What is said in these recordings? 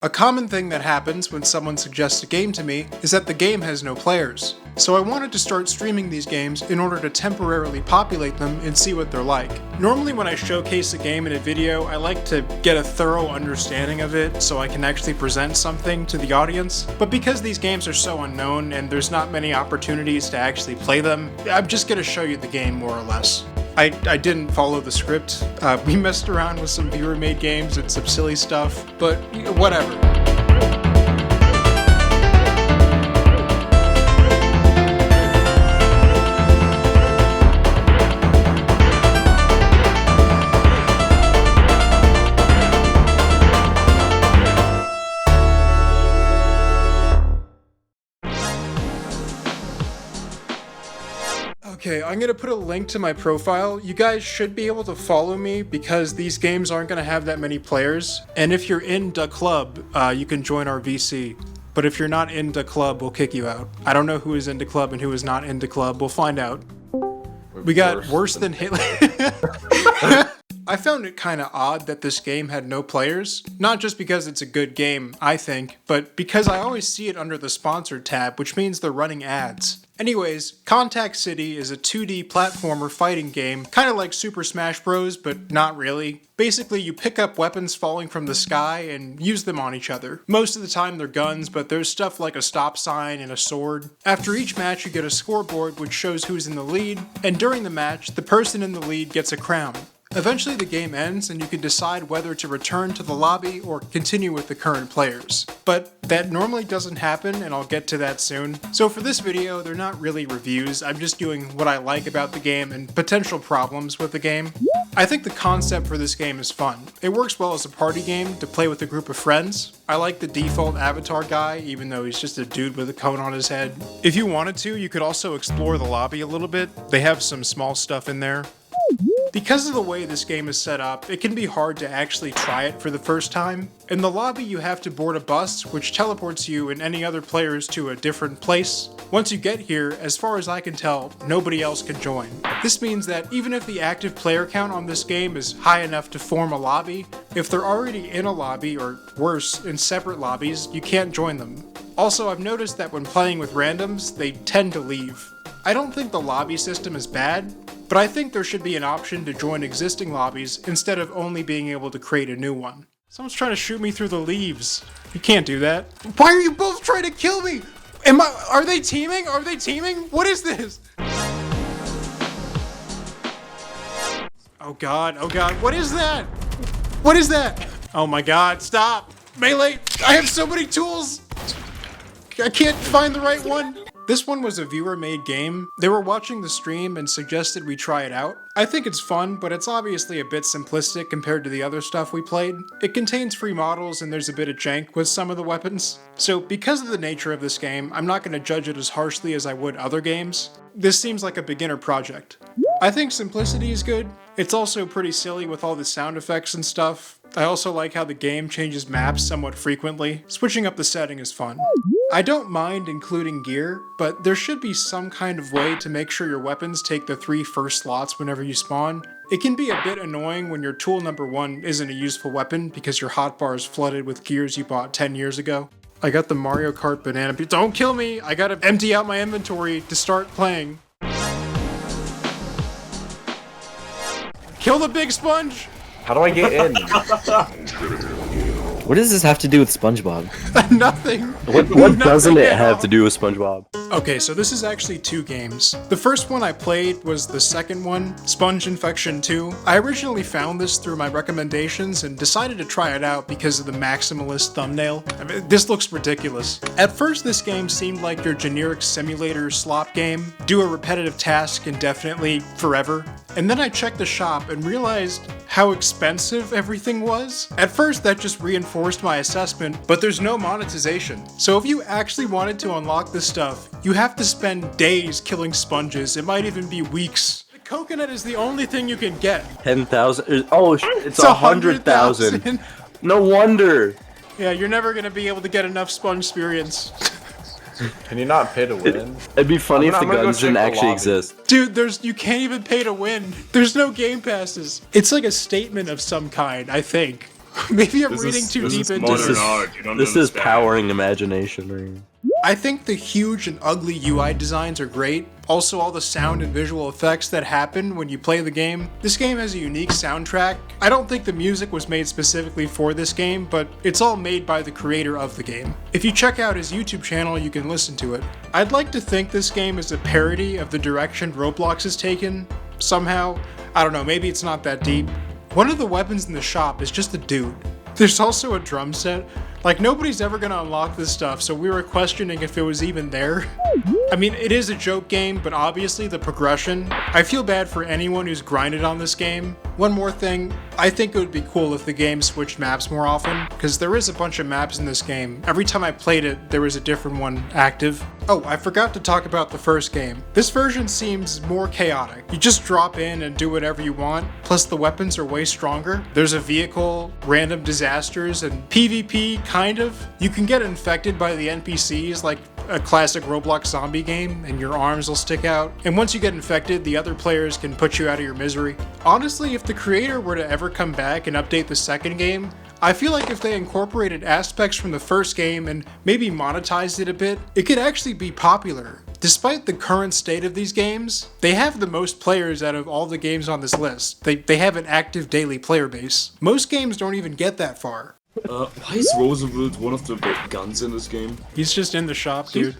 A common thing that happens when someone suggests a game to me is that the game has no players. So I wanted to start streaming these games in order to temporarily populate them and see what they're like. Normally when I showcase a game in a video, I like to get a thorough understanding of it so I can actually present something to the audience. But because these games are so unknown and there's not many opportunities to actually play them, I'm just going to show you the game more or less. I didn't follow the script. We messed around with some viewer-made games and some silly stuff, but whatever. Okay, I'm gonna put a link to my profile. You guys should be able to follow me because these games aren't gonna have that many players. And if you're in the club, you can join our VC. But if you're not in the club, we'll kick you out. I don't know who is in the club and who is not in the club. We'll find out. We got worse than Hitler. I found it kind of odd that this game had no players. Not just because it's a good game, I think, but because I always see it under the sponsored tab, which means they're running ads. Anyways, Contact City is a 2D platformer fighting game, kind of like Super Smash Bros, but not really. Basically, you pick up weapons falling from the sky and use them on each other. Most of the time they're guns, but there's stuff like a stop sign and a sword. After each match you get a scoreboard which shows who's in the lead, and during the match, the person in the lead gets a crown. Eventually the game ends and you can decide whether to return to the lobby or continue with the current players. But that normally doesn't happen and I'll get to that soon. So for this video, they're not really reviews, I'm just doing what I like about the game and potential problems with the game. I think the concept for this game is fun. It works well as a party game to play with a group of friends. I like the default avatar guy, even though he's just a dude with a cone on his head. If you wanted to, you could also explore the lobby a little bit. They have some small stuff in there. Because of the way this game is set up, it can be hard to actually try it for the first time. In the lobby you have to board a bus, which teleports you and any other players to a different place. Once you get here, as far as I can tell, nobody else can join. This means that even if the active player count on this game is high enough to form a lobby, if they're already in a lobby, or worse, in separate lobbies, you can't join them. Also, I've noticed that when playing with randoms, they tend to leave. I don't think the lobby system is bad, but I think there should be an option to join existing lobbies instead of only being able to create a new one. Someone's trying to shoot me through the leaves. You can't do that. Why are you both trying to kill me? Are they teaming? Are they teaming? What is this? Oh god, what is that? What is that? Oh my god, stop! Melee! I have so many tools! I can't find the right one! This one was a viewer-made game. They were watching the stream and suggested we try it out. I think it's fun, but it's obviously a bit simplistic compared to the other stuff we played. It contains free models and there's a bit of jank with some of the weapons. So because of the nature of this game, I'm not going to judge it as harshly as I would other games. This seems like a beginner project. I think simplicity is good. It's also pretty silly with all the sound effects and stuff. I also like how the game changes maps somewhat frequently. Switching up the setting is fun. I don't mind including gear, but there should be some kind of way to make sure your weapons take the 3 first slots whenever you spawn. It can be a bit annoying when your tool number 1 isn't a useful weapon because your hotbar is flooded with gears you bought 10 years ago. I got the Mario Kart banana. Don't kill me! I gotta empty out my inventory to start playing. Kill the big sponge! How do I get in? What does this have to do with SpongeBob? Nothing. What doesn't it have to do with SpongeBob? Okay, so this is actually 2 games. The first one I played was the second one, Sponge Infection 2. I originally found this through my recommendations and decided to try it out because of the maximalist thumbnail. I mean, this looks ridiculous. At first, this game seemed like your generic simulator slop game. Do a repetitive task indefinitely, forever. And then I checked the shop and realized how expensive everything was. At first, that just reinforced my assessment, but there's no monetization. So if you actually wanted to unlock this stuff, you have to spend days killing sponges. It might even be weeks. The coconut is the only thing you can get. 10,000? Oh, it's 100,000. No wonder. Yeah, you're never gonna be able to get enough sponge experience. Can you not pay to win? It'd be funny if the guns didn't actually exist. Dude, you can't even pay to win. There's no game passes. It's like a statement of some kind, I think. Maybe I'm reading too deep into modern this. art. You don't This is understand. powering imagination. I think the huge and ugly UI designs are great. Also, all the sound and visual effects that happen when you play the game. This game has a unique soundtrack. I don't think the music was made specifically for this game, but it's all made by the creator of the game. If you check out his YouTube channel, you can listen to it. I'd like to think this game is a parody of the direction Roblox has taken, somehow. I don't know, maybe it's not that deep. One of the weapons in the shop is just a dude. There's also a drum set. Like, nobody's ever gonna unlock this stuff, so we were questioning if it was even there. I mean, it is a joke game, but obviously the progression. I feel bad for anyone who's grinded on this game. One more thing, I think it would be cool if the game switched maps more often, because there is a bunch of maps in this game. Every time I played it, there was a different one active. Oh, I forgot to talk about the first game. This version seems more chaotic. You just drop in and do whatever you want, plus the weapons are way stronger. There's a vehicle, random disasters, and PvP, kind of. You can get infected by the NPCs like a classic Roblox zombie game, and your arms will stick out. And once you get infected, the other players can put you out of your misery. Honestly, if the creator were to ever come back and update the second game, I feel like if they incorporated aspects from the first game and maybe monetized it a bit, it could actually be popular. Despite the current state of these games, they have the most players out of all the games on this list. They have an active daily player base. Most games don't even get that far. Why is Roosevelt one of the big guns in this game? He's just in the shop, dude.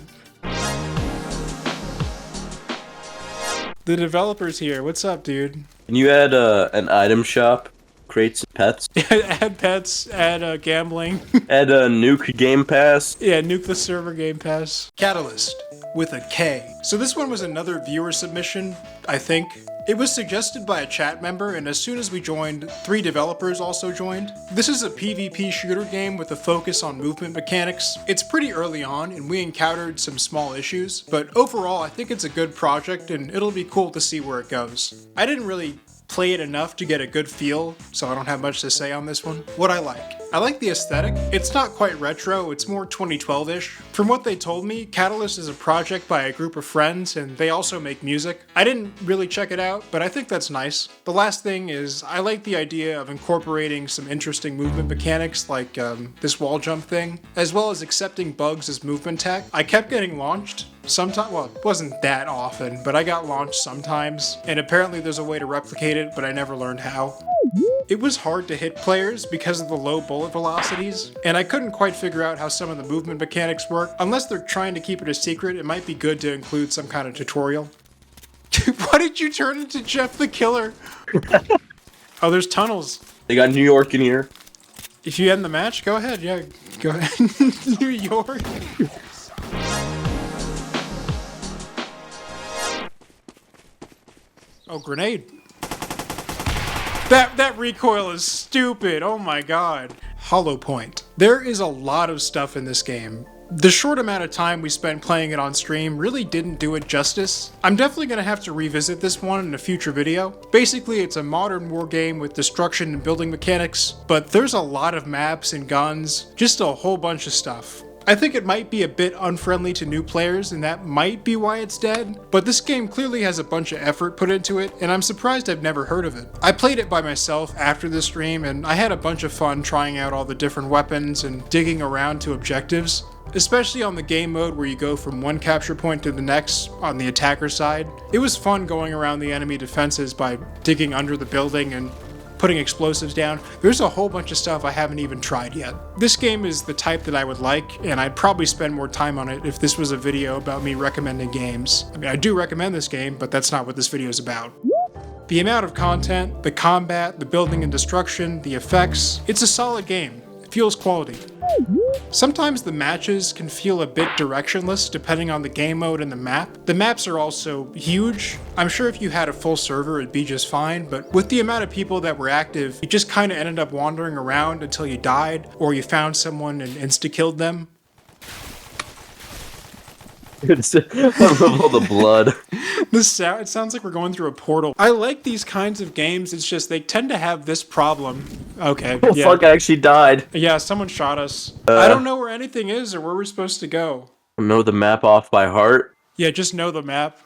The developer's here. What's up, dude? Can you add an item shop, create some pets, Add pets, add gambling. add a nuke game pass? Yeah, nuke the server game pass. Katalyst, with a K. So this one was another viewer submission, I think. It was suggested by a chat member, and as soon as we joined, 3 developers also joined. This is a PvP shooter game with a focus on movement mechanics. It's pretty early on, and we encountered some small issues, but overall I think it's a good project, and it'll be cool to see where it goes. I didn't really play it enough to get a good feel, so I don't have much to say on this one. What I like the aesthetic. It's not quite retro, it's more 2012-ish. From what they told me, Katalyst is a project by a group of friends, and they also make music. I didn't really check it out, but I think that's nice. The last thing is, I like the idea of incorporating some interesting movement mechanics, like this wall jump thing, as well as accepting bugs as movement tech. I kept getting launched. Sometimes, well, it wasn't that often, but I got launched sometimes, and apparently there's a way to replicate it, but I never learned how. It was hard to hit players because of the low bullet velocities, and I couldn't quite figure out how some of the movement mechanics work. Unless they're trying to keep it a secret, it might be good to include some kind of tutorial. Why did you turn into Jeff the Killer? Oh, there's tunnels. They got New York in here. If you end the match, go ahead, yeah, go ahead. New York. Oh, grenade. That recoil is stupid. Oh my god. Hollow Point. There is a lot of stuff in this game. The short amount of time we spent playing it on stream really didn't do it justice. I'm definitely gonna have to revisit this one in a future video. Basically, it's a modern war game with destruction and building mechanics, but there's a lot of maps and guns, just a whole bunch of stuff. I think it might be a bit unfriendly to new players, and that might be why it's dead, but this game clearly has a bunch of effort put into it, and I'm surprised I've never heard of it. I played it by myself after the stream, and I had a bunch of fun trying out all the different weapons and digging around to objectives, especially on the game mode where you go from one capture point to the next on the attacker side. It was fun going around the enemy defenses by digging under the building and putting explosives down. There's a whole bunch of stuff I haven't even tried yet. This game is the type that I would like, and I'd probably spend more time on it if this was a video about me recommending games. I mean, I do recommend this game, but that's not what this video is about. The amount of content, the combat, the building and destruction, the effects, it's a solid game. It feels quality. Sometimes the matches can feel a bit directionless depending on the game mode and the map. The maps are also huge. I'm sure if you had a full server it'd be just fine, but with the amount of people that were active, you just kind of ended up wandering around until you died, or you found someone and insta-killed them. I love all the blood. It sounds like we're going through a portal. I like these kinds of games, it's just they tend to have this problem. Okay, Oh yeah. fuck, I actually died. Yeah, someone shot us. I don't know where anything is or where we're supposed to go. Know the map off by heart. Yeah, just know the map.